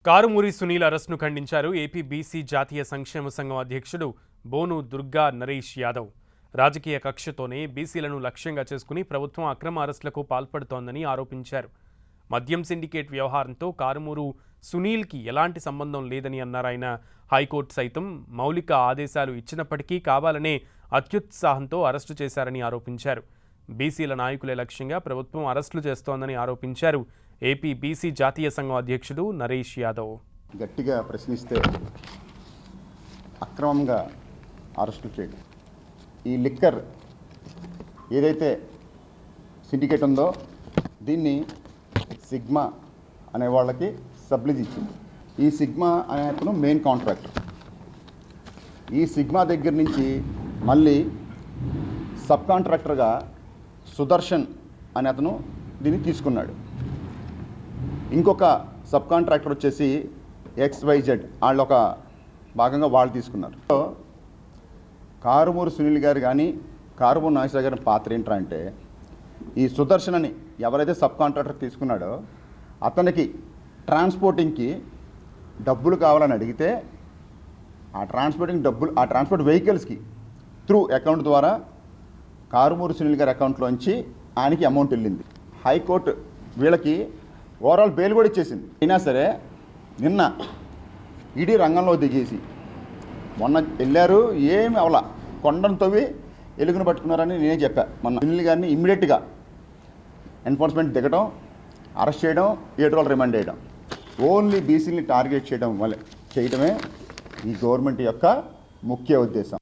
కారుమూరి సునీల్ అరెస్ట్ను ఖండించారు AP BC జాతీయ సంక్షేమ సంఘం అధ్యక్షుడు బోను దుర్గా నరేష్ యాదవ్. రాజకీయ కక్షతోనే బీసీలను లక్ష్యంగా చేసుకుని ప్రభుత్వం అక్రమ అరెస్టులకు పాల్పడుతోందని ఆరోపించారు. మద్యం సిండికేట్ వ్యవహారంతో కారుమూరు సునీల్కి ఎలాంటి సంబంధం లేదని అన్నారాయన. హైకోర్టు సైతం మౌలిక ఆదేశాలు ఇచ్చినప్పటికీ కావాలనే అత్యుత్సాహంతో అరెస్టు చేశారని ఆరోపించారు. బీసీల నాయకులే లక్ష్యంగా ప్రభుత్వం అరెస్టులు చేస్తోందని ఆరోపించారు. ఏపీ బీసీ జాతీయ సంఘం అధ్యక్షుడు నరేష్ యాదవ్. గట్టిగా ప్రశ్నిస్తే అక్రమంగా అరెస్టు చేయడం, ఈ లిక్కర్ ఏదైతే సిండికేట్ ఉందో దీన్ని సిగ్మా అనే వాళ్ళకి సబ్లీజ్ ఇచ్చింది. ఈ సిగ్మా అనే అతను మెయిన్ కాంట్రాక్టర్. ఈ సిగ్మా దగ్గర నుంచి మళ్ళీ సబ్ కాంట్రాక్టర్గా సుదర్శన్ అనే అతను దీన్ని తీసుకున్నాడు. ఇంకొక సబ్ కాంట్రాక్టర్ వచ్చేసి XYZ వాళ్ళు ఒక భాగంగా వాళ్ళు తీసుకున్నారు. కారుమూరి సునీల్ గారు కానీ కారుమూరి నాగేశ్వర గారి పాత్ర ఏంటంటే, ఈ సుదర్శన్ అని ఎవరైతే సబ్ కాంట్రాక్టర్ తీసుకున్నాడో అతనికి ట్రాన్స్పోర్టింగ్కి డబ్బులు కావాలని అడిగితే ఆ ట్రాన్స్పోర్ట్ వెహికల్స్కి త్రూ అకౌంట్ ద్వారా కారుమూరి సునీల్ గారి అకౌంట్లోంచి ఆయనకి అమౌంట్ వెళ్ళింది. హైకోర్టు వీళ్ళకి ఓవరాల్ బెయిల్ కూడా ఇచ్చేసింది. అయినా సరే నిన్న ఈడీ రంగంలో దిగేసి మొన్న వెళ్ళారు, ఏమి అవలా కొండను తవ్వి ఎలుగును పట్టుకున్నారని నేనే చెప్పా. మొన్న సునీల్ గారిని ఇమ్మీడియట్గా ఎన్ఫోర్స్మెంట్ దిగడం, అరెస్ట్ చేయడం, 7 రోజులు రిమాండ్ చేయడం, ఓన్లీ బీసీని టార్గెట్ చేయడమే ఈ గవర్నమెంట్ యొక్క ముఖ్య ఉద్దేశం.